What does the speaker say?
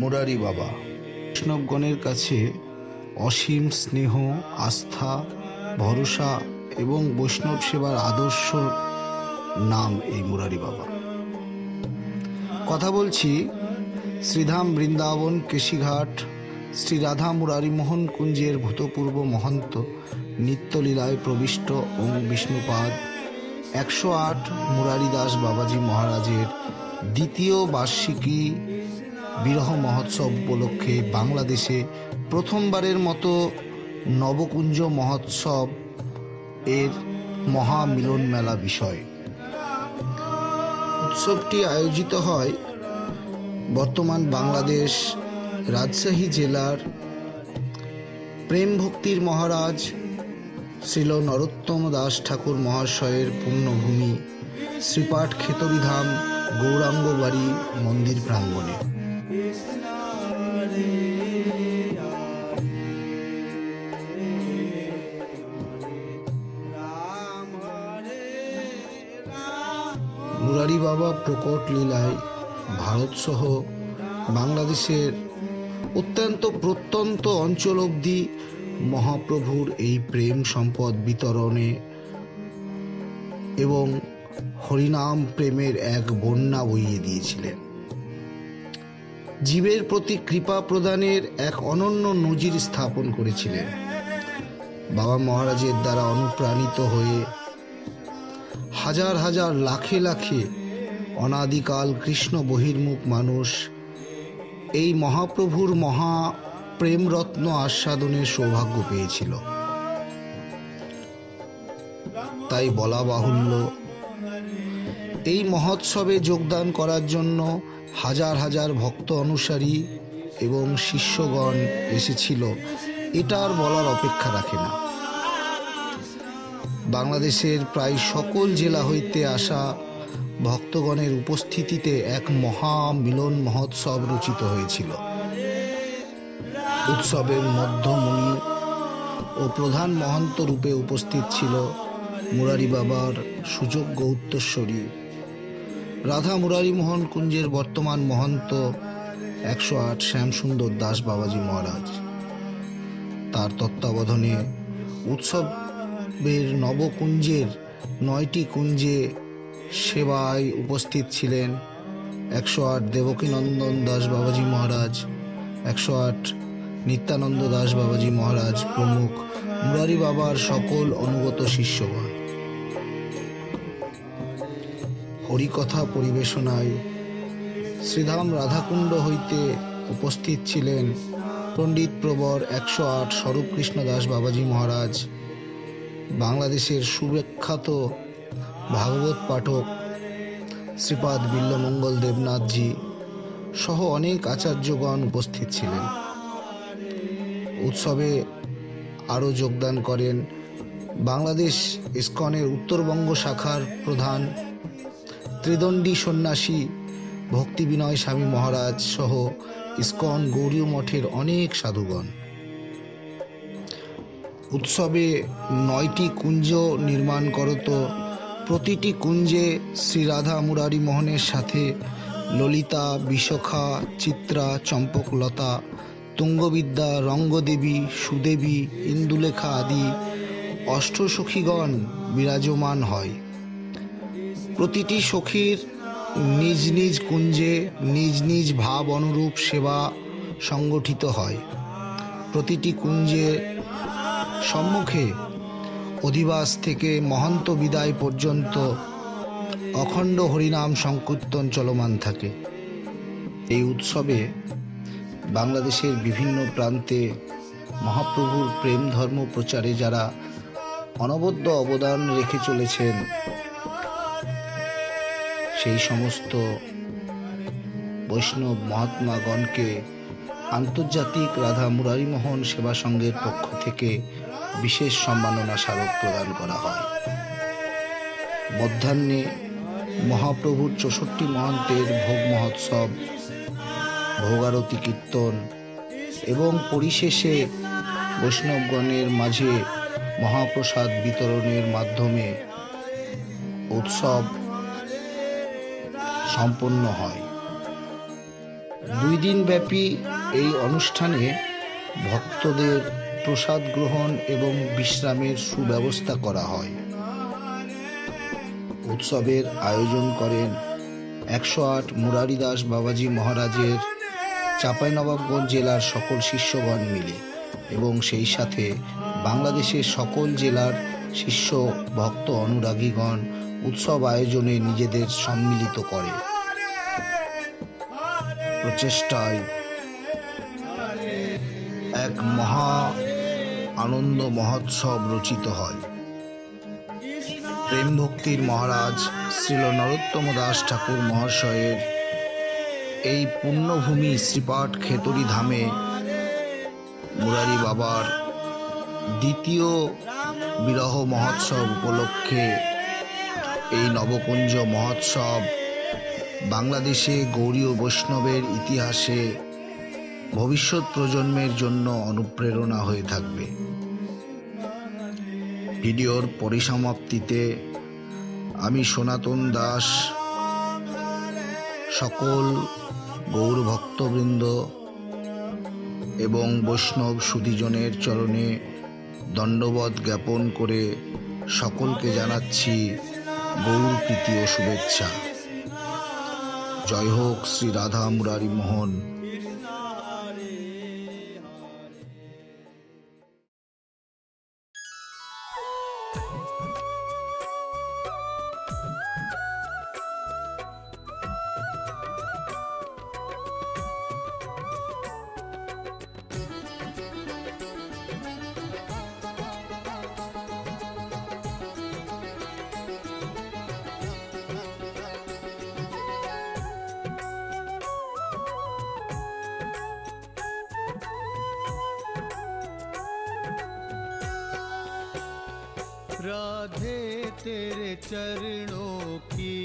মুরারি বাবা বৈষ্ণবগণের কাছে অসীম স্নেহ, আস্থা, ভরসা এবং বৈষ্ণব সেবার আদর্শ নাম এই মুরারি বাবা। কথা বলছি শ্রীধাম বৃন্দাবন কেশিঘাট শ্রী রাধা মুরারি মোহন কুঞ্জের ভূতপূর্ব মহন্ত নিত্যলীলায় প্রবিষ্ট ওম বিষ্ণুপাদ 108 মুরারি দাস বাবাজি মহারাজের দ্বিতীয় বার্ষিকী বিরহ মহোৎসব উপলক্ষে বাংলাদেশে প্রথমবারের মতো নবকুঞ্জ মহোৎসব এর মহামিলন মেলা বিষয়। উৎসবটি আয়োজিত হয় বর্তমান বাংলাদেশ রাজশাহী জেলার প্রেম ভক্তির মহারাজ শ্রীল নরোত্তম দাস ঠাকুর মহাশয়ের পুণ্যভূমি শ্রীপাঠ খেতরিধাম গৌরাঙ্গবাড়ি মন্দির প্রাঙ্গণে। মুরারি বাবা প্রকট লীলায় ভারতসহ বাংলাদেশের অত্যন্ত প্রত্যন্ত অঞ্চল অবধি মহাপ্রভুর এই প্রেম সম্পদ বিতরণে এবং হরিনাম প্রেমের এক বন্যা বইয়ে দিয়েছিলেন। জীবের প্রতি কৃপা প্রদানের এক অনন্য নজির স্থাপন করেছিলেন। বাবা মহারাজের দ্বারা অনুপ্রাণিত হয়ে হাজার হাজার লাখে লাখে অনাদিকাল কৃষ্ণ বহির্মুখ মানুষ এই মহাপ্রভুর মহা প্রেমরত্ন আস্বাদনের সৌভাগ্য পেয়েছিল। তাই বলা বাহুল্য, এই মহোৎসবে যোগদান করার জন্য হাজার হাজার ভক্ত অনুসারী এবং শিষ্যগণ এসেছিল, এটা আর বলার অপেক্ষা রাখে না। বাংলাদেশের প্রায় সকল জেলা হইতে আসা ভক্তগণের উপস্থিতিতে এক মহা মিলন মহোৎসব রচিত হয়েছিল। উৎসবের মধ্যমণি ও প্রধান মহন্ত রূপে উপস্থিত ছিল মুরারি বাবার সুযোগ্য উত্তরসূরি রাধা মুরারি মোহন কুঞ্জের বর্তমান মহন্ত 108 শ্যামসুন্দর দাস বাবাজি মহারাজ। তার তত্ত্বাবধানে উৎসবের নবকুঞ্জের 9টি কুঞ্জে সেবায় উপস্থিত ছিলেন 108 দেবকীনন্দন দাস বাবাজি মহারাজ, 108 নিত্যানন্দ দাস বাবাজি মহারাজ প্রমুখ মুরারি বাবার সকল অনুগত শিষ্যগণ। হরিকথা পরিবেশনায় শ্রীধাম রাধাকুণ্ড হইতে উপস্থিত ছিলেন পণ্ডিত প্রবর 108 স্বরূপ কৃষ্ণ দাস বাবাজি মহারাজ, বাংলাদেশের সুবিখ্যাত ভাগবত পাঠক শ্রীপাদ বিল্লমঙ্গল দেবনাথজি সহ অনেক আচার্যগণ উপস্থিত ছিলেন। উৎসবে আরও যোগদান করেন বাংলাদেশ ইসকনের উত্তরবঙ্গ শাখার প্রধান ত্রিদণ্ডী সন্ন্যাসী ভক্তি বিনয় স্বামী মহারাজ সহ ইসকন গৌরীয় মঠের অনেক সাধুগণ। উৎসবে 9টি কুঞ্জ নির্মাণ করত। প্রতিটি কুঞ্জে শ্রী রাধা মুরারি মোহনের সাথে ললিতা, বিশাখা, চিত্রা, চম্পকলতা, তুঙ্গবিদ্যা, রঙ্গদেবী, সুদেবী, ইন্দুলেখা আদি অষ্টসখীগণ বিরাজমান হয়। প্রতিটি সখীর নিজ নিজ কুঞ্জে নিজ নিজ ভাব অনুরূপ সেবা সংগঠিত হয়। প্রতিটি কুঞ্জে সম্মুখে অধিবাস থেকে মহন্ত বিদায় পর্যন্ত অখণ্ড হরিনাম সংকীর্তন চলমান থাকে। এই উৎসবে বাংলাদেশের বিভিন্ন প্রান্তে মহাপ্রভুর প্রেম ধর্ম প্রচারে যারা অনবদ্য অবদান রেখে চলেছেন, সেই সমস্ত বৈষ্ণব মহাত্মাগণকে আন্তর্জাতিক রাধা মুরারি মোহন সেবা সংঘের পক্ষ থেকে বিশেষ সম্মাননা স্মারক প্রদান করা হয়। মধ্যাহ্নে মহাপ্রভুর 64 মহন্তের ভোগ মহোৎসব, ভোগারতি কীর্তন এবং পরিশেষে বৈষ্ণবগণের মাঝে মহাপ্রসাদ বিতরণের মাধ্যমে উৎসব সম্পন্ন হয়। 2 দিন ব্যাপী এই অনুষ্ঠানে ভক্তদের প্রসাদ গ্রহণ এবং বিশ্রামের সুব্যবস্থা করা হয়। উৎসবের আয়োজন করেন 108 মুরারিদাস বাবাজি মহারাজের চাঁপাইনবাবগঞ্জ জেলার সকল শিষ্যগণ মিলে এবং সেই সাথে বাংলাদেশের সকল জেলার শিষ্য ভক্ত অনুরাগীগণ উৎসব আয়োজনে নিজেদের সম্মিলিত করে। প্রচেষ্টায় এক মহা আনন্দ মহোৎসব রচিত হয়। প্রেম ভক্তির মহারাজ শ্রীল নরোত্তম দাস ঠাকুর মহাশয়ের এই পুণ্যভূমি শ্রীপাঠ খেতড়ি ধামে মুরারি বাবার দ্বিতীয় বিরহ মহোৎসব উপলক্ষে এই নবকুঞ্জ মহোৎসব বাংলাদেশে গৌড়ীয় বৈষ্ণবের ইতিহাসে ভবিষ্যৎ প্রজন্মের জন্য অনুপ্রেরণা হয়ে থাকবে। ভিডিওর পরিসমাপ্তিতে আমি সনাতন দাস সকল গৌর ভক্তবৃন্দ এবং বৈষ্ণব সুধীজনের চরণে দণ্ডবত জ্ঞাপন করে সকলকে জানাচ্ছি গৌর প্রীতি ও শুভেচ্ছা। জয় হোক শ্রী রাধা মুরারি মোহন। राधे तेरे चरणों की